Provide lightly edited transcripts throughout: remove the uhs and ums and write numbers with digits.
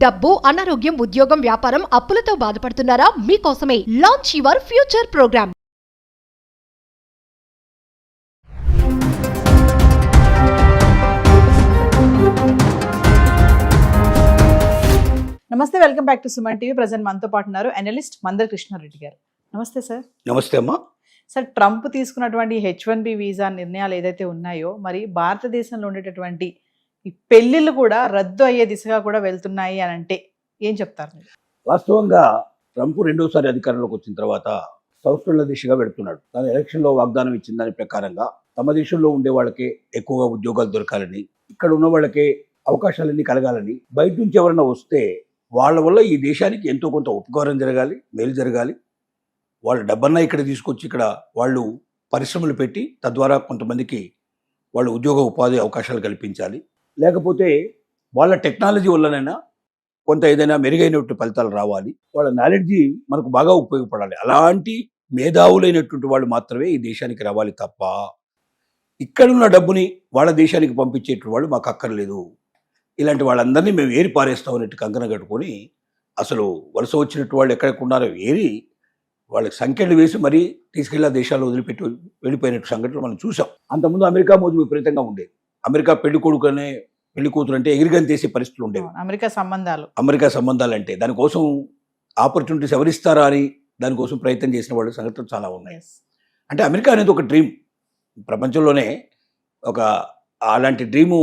డబ్బు, అనారోగ్యం, ఉద్యోగం, వ్యాపారం, అప్పులతో బాధపడుతున్నారా? మీకోసమే లాంచ్ యువర్ ఫ్యూచర్ ప్రోగ్రామ్. నమస్తే, welcome back to Suman TV. Present మనతో పాటు ఉన్నారు అనలిస్ట్ మందర్ కృష్ణారెడ్డి గారు. నమస్తే సార్. నమస్తే అమ్మా. సార్, ట్రంప్ తీసుకున్నటువంటి H1B వీసా నిర్ణయాలు ఏదైతే ఉన్నాయో, మరి భారతదేశంలో ఉండేటటువంటి ఈ పెళ్లిళ్ళు కూడా రద్దు అయ్యే దిశగా కూడా వెళ్తున్నాయి అని అంటే ఏం చెప్తారు మీరు? వాస్తవంగా ట్రంప్ రెండోసారి అధికారంలోకి వచ్చిన తర్వాత సంస్కరణల దిశగా పెడుతున్నాడు. తన ఎలక్షన్లో వాగ్దానం ఇచ్చిన దాని ప్రకారంగా తమ దేశంలో ఉండే వాళ్ళకే ఎక్కువగా ఉద్యోగాలు దొరకాలని, ఇక్కడ ఉన్న వాళ్ళకే అవకాశాలన్నీ కలగాలని, బయట నుంచి ఎవరైనా వస్తే వాళ్ళ వల్ల ఈ దేశానికి ఎంతో కొంత ఉపకారం జరగాలి, మేలు జరగాలి, వాళ్ళ డబ్బన్నా ఇక్కడ తీసుకొచ్చి ఇక్కడ వాళ్ళు పరిశ్రమలు పెట్టి తద్వారా కొంతమందికి వాళ్ళు ఉద్యోగ ఉపాధి అవకాశాలు కల్పించాలి, లేకపోతే వాళ్ళ టెక్నాలజీ వల్లనైనా కొంత ఏదైనా మెరుగైనటువంటి ఫలితాలు రావాలి, వాళ్ళ నాలెడ్జి మనకు బాగా ఉపయోగపడాలి. అలాంటి మేధావులైనటువంటి వాళ్ళు మాత్రమే ఈ దేశానికి రావాలి తప్ప ఇక్కడున్న డబ్బుని వాళ్ళ దేశానికి పంపించేటువంటి వాళ్ళు మాకు అక్కర్లేదు, ఇలాంటి వాళ్ళందరినీ మేము ఏరి పారేస్తాం అన్నట్టు కంకణం కట్టుకొని అసలు వలస వచ్చినట్టు వాళ్ళు ఎక్కడికున్నారో ఏరి వాళ్ళకి సంఖ్యలు వేసి మరీ తీసుకెళ్ళి ఆ దేశాల్లో వదిలిపెట్టి వెళ్ళిపోయినట్టు సంఘటనలు మనం చూసాం. అంతకుముందు అమెరికా మోజు విపరీతంగా ఉండేది. అమెరికా పెళ్లి కొడుకు అనే పెళ్లి కూతురు అంటే ఎగిరిగని తీసే పరిస్థితులు ఉండేవి. అమెరికా సంబంధాలు అంటే దానికోసం ఆపర్చునిటీస్ ఎవరిస్తారా అని దానికోసం ప్రయత్నం చేసిన వాళ్ళ సంగతులు చాలా ఉన్నాయి. అంటే అమెరికా అనేది ఒక డ్రీమ్, ప్రపంచంలోనే ఒక అలాంటి డ్రీము,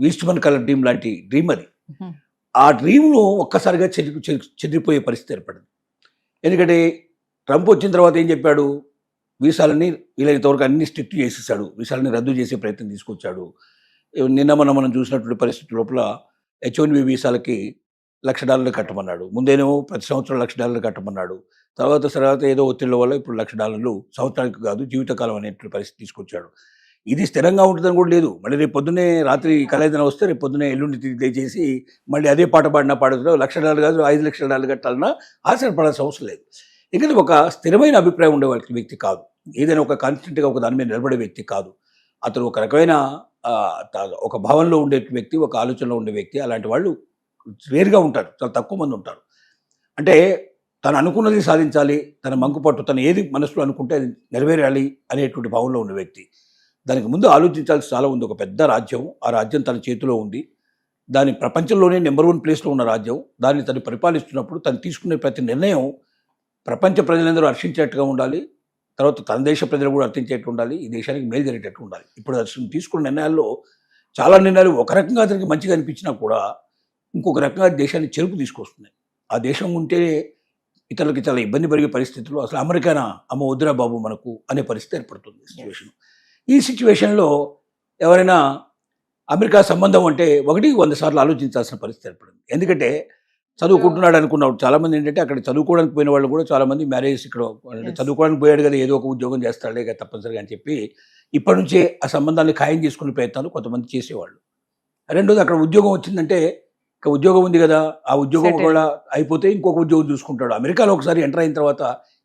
ఈస్ట్మన్ కలర్ డ్రీమ్ లాంటి డ్రీమ్ అది. ఆ డ్రీమ్ను ఒక్కసారిగా చెదిరిపోయే పరిస్థితి ఏర్పడింది. ఎందుకంటే ట్రంప్ వచ్చిన తర్వాత ఏం చెప్పాడు, వీసాలని వీలైనంతవరకు అన్ని స్ట్రిక్ట్ చేసేసాడు, వీసాలని రద్దు చేసే ప్రయత్నం తీసుకొచ్చాడు. నిన్న మనం చూసినటువంటి పరిస్థితి లోపల H1B వీసాలకి $1,00,000 కట్టమన్నాడు. ముందేనేమో ప్రతి సంవత్సరం $1,00,000 కట్టమన్నాడు. తర్వాత ఏదో ఒత్తిళ్ల వల్ల ఇప్పుడు $1,00,000 సంవత్సరానికి కాదు జీవితకాలం అనేటువంటి పరిస్థితి తీసుకొచ్చాడు. ఇది స్థిరంగా ఉంటుందని కూడా లేదు. మళ్ళీ రేపు పొద్దున్నే రాత్రి కలయిదన వస్తే రేపు పొద్దున్నే ఎల్లుండి దయచేసి మళ్ళీ అదే పాట పాడుతున్నావు, $1,00,000 కాదు $5,00,000 కట్టాలన్నా ఆశ్చర్యపడాల్సిన అవసరం లేదు. ఎందుకంటే ఒక స్థిరమైన అభిప్రాయం ఉండే వ్యక్తి కాదు, ఏదైనా ఒక కాన్స్టెంట్గా ఒక దాని మీద నిలబడే వ్యక్తి కాదు. అతను ఒక రకమైన ఒక భావంలో ఉండే వ్యక్తి, ఒక ఆలోచనలో ఉండే వ్యక్తి. అలాంటి వాళ్ళు రేరుగా ఉంటారు, చాలా తక్కువ మంది ఉంటారు. అంటే తను అనుకున్నది సాధించాలి, తన మంకుపట్టు, తను ఏది మనసులో అనుకుంటే అది నెరవేరాలి అనేటువంటి భావంలో ఉన్న వ్యక్తి. దానికి ముందు ఆలోచించాల్సి చాలా ఉంది. ఒక పెద్ద రాజ్యం, ఆ రాజ్యం తన చేతిలో ఉంది, దాని ప్రపంచంలోనే నెంబర్ 1 ప్లేస్లో ఉన్న రాజ్యం. దాన్ని తను పరిపాలిస్తున్నప్పుడు తను తీసుకునే ప్రతి నిర్ణయం ప్రపంచ ప్రజలందరూ హర్షించేట్టుగా ఉండాలి, తర్వాత తన దేశ ప్రజలు కూడా అర్థించేట్టు ఉండాలి, ఈ దేశానికి మేలు జరిగేటట్టు ఉండాలి. ఇప్పుడు అతను తీసుకున్న నిర్ణయాల్లో చాలా నిర్ణయాలు ఒక రకంగా అతనికి మంచిగా అనిపించినా కూడా ఇంకొక రకంగా దేశాన్ని చెరుపు తీసుకొస్తున్నాయి. ఆ దేశం ఉంటే ఇతరులకి చాలా ఇబ్బంది పరిగే పరిస్థితుల్లో అసలు అమెరికానా అమ్మ వద్దురా బాబు మనకు అనే పరిస్థితి ఏర్పడుతుంది సిచ్యువేషన్. ఈ సిచ్యువేషన్లో ఎవరైనా అమెరికా సంబంధం అంటే 100 సార్లు ఆలోచించాల్సిన పరిస్థితి ఏర్పడింది. ఎందుకంటే చదువుకుంటున్నాడు అనుకున్నాడు. చాలామంది ఏంటంటే అక్కడ చదువుకోవడానికి పోయిన వాళ్ళు కూడా చాలామంది మ్యారేజ్ ఇక్కడ చదువుకోవడానికి పోయాడు కదా, ఏదో ఒక ఉద్యోగం చేస్తాడే కదా తప్పనిసరిగా అని చెప్పి ఇప్పటి నుంచే ఆ సంబంధాన్ని ఖాయం చేసుకునే ప్రయత్నాలు కొంతమంది చేసేవాళ్ళు. రెండోది, అక్కడ ఉద్యోగం వచ్చిందంటే ఇక ఉద్యోగం ఉంది కదా, ఆ ఉద్యోగం కూడా అయిపోతే ఇంకొక ఉద్యోగం చూసుకుంటాడు. అమెరికాలో ఒకసారి ఎంటర్ అయిన తర్వాత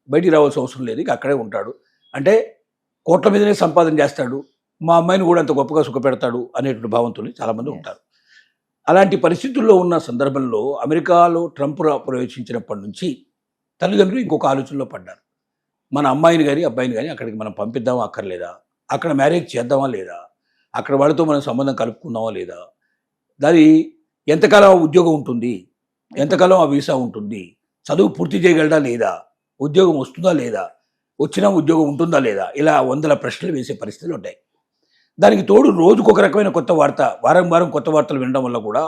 బయటికి రావాల్సిన అవసరం లేదు, ఇక అక్కడే ఉంటాడు. అంటే కోట్ల మీదనే సంపాదన చేస్తాడు, మా అమ్మాయిని కూడా అంత గొప్పగా సుఖపెడతాడు అనేటువంటి భావంతో చాలామంది ఉంటారు. అలాంటి పరిస్థితుల్లో ఉన్న సందర్భంలో అమెరికాలో ట్రంప్ ప్రవేశించినప్పటి నుంచి తల్లిదండ్రులు ఇంకొక ఆలోచనలో పడ్డారు. మన అమ్మాయిని కానీ అబ్బాయిని కానీ అక్కడికి మనం పంపిద్దామా అక్కర్లేదా, అక్కడ మ్యారేజ్ చేద్దామా లేదా, అక్కడ వాళ్ళతో మనం సంబంధం కలుపుకుందామా లేదా, దాని ఎంతకాలం ఉద్యోగం ఉంటుంది, ఎంతకాలం ఆ వీసా ఉంటుంది, చదువు పూర్తి చేయగలడా లేదా, ఉద్యోగం వస్తుందా లేదా, వచ్చినా ఉద్యోగం ఉంటుందా లేదా, ఇలా 100 ప్రశ్నలు వేసే పరిస్థితులు ఉంటాయి. దానికి తోడు రోజుకు ఒక రకమైన కొత్త వార్త, వారం కొత్త వార్తలు వినడం వల్ల కూడా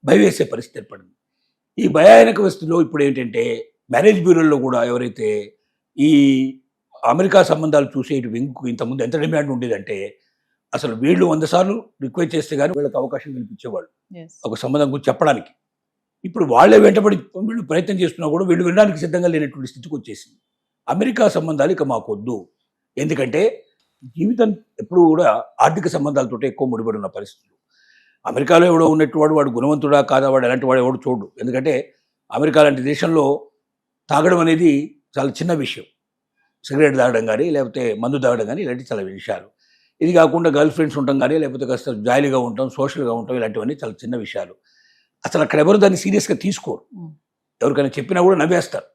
భయం వేసే పరిస్థితి ఏర్పడింది. ఈ భయానక పరిస్థితిలో ఇప్పుడు ఏంటంటే మ్యారేజ్ బ్యూరోల్లో కూడా ఎవరైతే ఈ అమెరికా సంబంధాలు చూసే వింగ్కు ఇంతకుముందు ఎంత డిమాండ్ ఉండేదంటే అసలు వీళ్ళు 100 సార్లు రిక్వెస్ట్ చేస్తే కానీ వీళ్ళకి అవకాశం కల్పించేవాళ్ళు ఒక సంబంధం గురించి చెప్పడానికి. ఇప్పుడు వాళ్ళే వెంటబడి వీళ్ళు ప్రయత్నం చేస్తున్నా కూడా వీళ్ళు వినడానికి సిద్ధంగా లేనటువంటి స్థితికి వచ్చేసింది. అమెరికా సంబంధాలు ఇక మాకొద్దు, ఎందుకంటే జీవితం ఎప్పుడు కూడా ఆర్థిక సంబంధాలతో ఎక్కువ ముడిపడి ఉన్న పరిస్థితులు. అమెరికాలో ఎవడో ఉన్నట్టు వాడు గుణవంతుడా కాదా, వాడు ఎలాంటి వాడు ఎవడు చూడు. ఎందుకంటే అమెరికా లాంటి దేశంలో తాగడం అనేది చాలా చిన్న విషయం, సిగరెట్ తాగడం కానీ లేకపోతే మందు తాగడం కానీ ఇలాంటి చాలా విషయాలు. ఇది కాకుండా గర్ల్ ఫ్రెండ్స్ ఉంటాం కానీ లేకపోతే కాస్త జాలీగా ఉంటాం, సోషల్గా ఉంటాం, ఇలాంటివన్నీ చాలా చిన్న విషయాలు. అసలు అక్కడ ఎవరు దాన్ని సీరియస్గా తీసుకోరు. ఉమ్. ఎవరికైనా చెప్పినా కూడా నవ్వేస్తారు.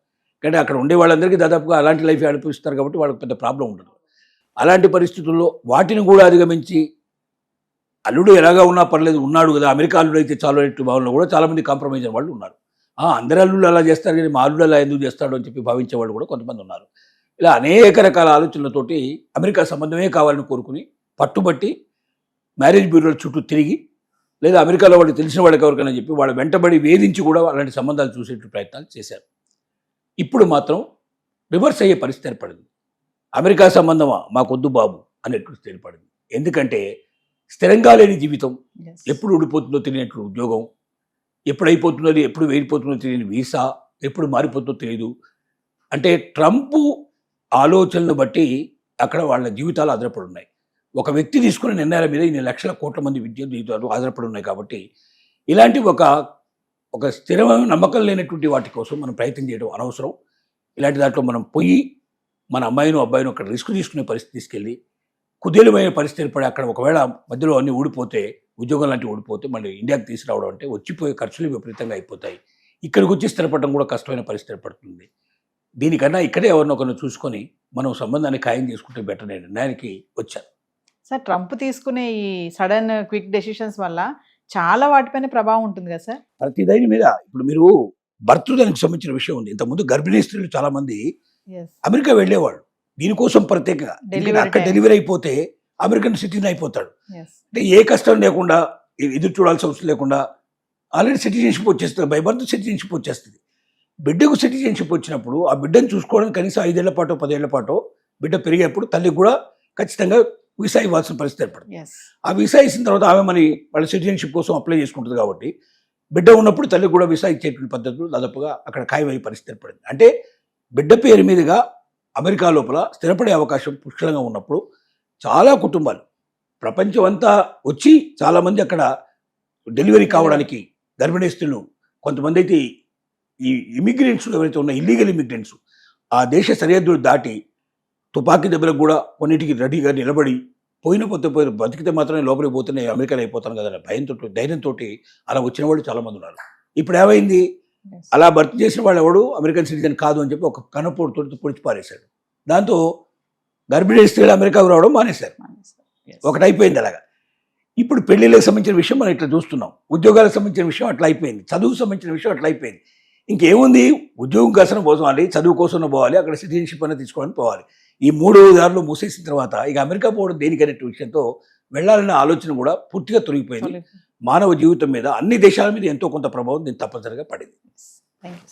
కానీ అక్కడ ఉండే వాళ్ళందరికీ దాదాపుగా అలాంటి లైఫ్ అనిపిస్తారు కాబట్టి వాళ్ళకి పెద్ద ప్రాబ్లం ఉండదు. అలాంటి పరిస్థితుల్లో వాటిని కూడా అధిగమించి అల్లుడు ఎలాగా ఉన్నా పర్లేదు, ఉన్నాడు కదా, అమెరికా అల్లుడు అయితే చాలు అనేట్టు భావనలో కూడా చాలామంది కాంప్రమైజ్ అయిన వాళ్ళు ఉన్నారు. అందరి అల్లుళ్ళు అలా చేస్తారు కానీ మా అల్లుడు అలా ఎందుకు చేస్తాడు అని చెప్పి భావించే వాళ్ళు కూడా కొంతమంది ఉన్నారు. ఇలా అనేక రకాల ఆలోచనలతోటి అమెరికా సంబంధమే కావాలని కోరుకుని పట్టుబట్టి మ్యారేజ్ బ్యూరోల చుట్టూ తిరిగి, లేదా అమెరికాలో వాళ్ళు తెలిసిన వాళ్ళకి ఎవరికైనా చెప్పి వాళ్ళ వెంటబడి వేధించి కూడా అలాంటి సంబంధాలు చూసేట ప్రయత్నాలు చేశారు. ఇప్పుడు మాత్రం రివర్స్ అయ్యే పరిస్థితి ఏర్పడింది. అమెరికా సంబంధమా మాకొద్దు బాబు అనేట్టు ఏర్పడింది. ఎందుకంటే స్థిరంగా లేని జీవితం, Yes. ఎప్పుడు ఊడిపోతుందో తెలియనట్లు ఉద్యోగం, ఎప్పుడు అయిపోతుందో ఎప్పుడు వెళ్ళిపోతుందో తెలియని వీసా, ఎప్పుడు మారిపోతుందో తెలియదు. అంటే ట్రంప్ ఆలోచనలు బట్టి అక్కడ వాళ్ళ జీవితాలు ఆధారపడి ఉన్నాయి. ఒక వ్యక్తి తీసుకునే నిర్ణయాల మీద ఇన్ని లక్షల కోట్ల మంది విద్యార్థి జీవితాలు ఆధారపడి ఉన్నాయి. కాబట్టి ఇలాంటి ఒక స్థిరమైన నమ్మకం లేనటువంటి వాటి కోసం మనం ప్రయత్నం చేయడం అనవసరం. ఇలాంటి దాంట్లో మనం పోయి మన అమ్మాయిను అబ్బాయిను అక్కడ రిస్క్ తీసుకునే పరిస్థితి తీసుకెళ్ళి కుదేలమైన పరిస్థితి ఏర్పడి అక్కడ ఒకవేళ మధ్యలో అన్నీ ఊడిపోతే, ఉద్యోగం లాంటివి ఊడిపోతే మళ్ళీ ఇండియాకి తీసుకురావడం అంటే వచ్చిపోయే ఖర్చులు విపరీతంగా అయిపోతాయి. ఇక్కడికి వచ్చి స్థిరపడడం కూడా కష్టమైన పరిస్థితి ఏర్పడుతుంది. దీనికన్నా ఇక్కడే ఎవరినొకరిని చూసుకొని మనం సంబంధాన్ని ఖాయం చేసుకుంటే బెటర్ అనే నిర్ణయానికి వచ్చాను. సార్, ట్రంప్ తీసుకునే ఈ సడన్ క్విక్ డెసిషన్స్ వల్ల చాలా వాటిపైన ప్రభావం ఉంటుంది కదా సార్? ప్రతి దాని మీద ఇప్పుడు మీరు భర్తృదానికి సంబంధించిన విషయం ఉంది. ఇంతకుముందు గర్భిణీ స్త్రీలు చాలా మంది ఎస్. అమెరికా వెళ్ళేవాళ్ళు దీనికోసం ప్రత్యేకంగా. ఎందుకంటే Delivery అక్కడ time. డెలివరీ అయిపోతే అమెరికన్ సిటిజన్ అయిపోతాడు. ఎస్. అంటే ఏ కష్టం లేకుండా ఎదురు చూడాల్సిన అవసరం లేకుండా ఆల్రెడీ సిటిజన్షిప్ వచ్చేస్తుంది. బై బర్త్ సిటిజన్షిప్ వచ్చేస్తుంది. బిడ్డకు సిటిజన్షిప్ వచ్చినప్పుడు ఆ బిడ్డను చూసుకోవడానికి కనీసం 5 ఏళ్ల పాటు 10 ఏళ్ల పాటు బిడ్డ పెరిగేప్పుడు తల్లికి కూడా ఖచ్చితంగా వీసా ఇవ్వాల్సిన పరిస్థితి ఏర్పడుతుంది. ఎస్. ఆ వీసా ఇచ్చిన తర్వాత ఆమె వాళ్ళ సిటిజన్షిప్ కోసం అప్లై చేసుకుంటుంది. కాబట్టి బిడ్డ ఉన్నప్పుడు తల్లికి కూడా వీసా ఇచ్చేటువంటి పద్ధతులు దాదాపుగా అక్కడ ఖాయమయ్యే పరిస్థితి ఏర్పడింది. అంటే బిడ్డ పేరు మీదుగా అమెరికా లోపల స్థిరపడే అవకాశం పుష్కలంగా ఉన్నప్పుడు చాలా కుటుంబాలు ప్రపంచం అంతా వచ్చి చాలామంది అక్కడ డెలివరీ కావడానికి గర్భిణీ స్త్రీలు, కొంతమంది అయితే ఈ ఇమిగ్రెంట్స్ ఎవరైతే ఉన్న ఇల్లీగల్ ఇమిగ్రెంట్స్ ఆ దేశ సరిహద్దులు దాటి తుపాకీ దెబ్బలకు కూడా కొన్నిటికి రెడీగా నిలబడి పోయిన బతికితే మాత్రమే లోపలికి పోతేనే అమెరికాలో అయిపోతాను కదా అనే భయంతో ధైర్యంతో అలా వచ్చిన వాళ్ళు చాలామంది ఉన్నారు. ఇప్పుడు ఏమైంది, ఎస్. అలా భర్తీ చేసిన వాళ్ళు ఎవడు అమెరికన్ సిటిజన్ కాదు అని చెప్పి ఒక కనపోటుతో పొడిచి పారేశాడు. దాంతో గర్భిణీ స్త్రీలు అమెరికాకు రావడం మానేశారు. ఎస్. ఒకటి అయిపోయింది అలాగా. ఇప్పుడు పెళ్లిళ్ళకి సంబంధించిన విషయం మనం ఇట్లా చూస్తున్నాం, ఉద్యోగాలకు సంబంధించిన విషయం అట్లా అయిపోయింది, చదువుకు సంబంధించిన విషయం అట్లా అయిపోయింది. ఇంకేముంది, ఉద్యోగం కోసం పోవాలి, చదువు కోసం పోవాలి, అక్కడ సిటిజన్షిప్ అనేది తీసుకోవడానికి పోవాలి. ఈ 3 దారులు మూసేసిన తర్వాత ఇక అమెరికా పోవడం దేనికనే విషయంతో వెళ్ళాలనే ఆలోచన కూడా పూర్తిగా తొలగిపోయింది. మానవ జీవితం మీద అన్ని దేశాల మీద ఎంతో కొంత ప్రభావం దీన్ని తప్పనిసరిగా పడింది. Thank you.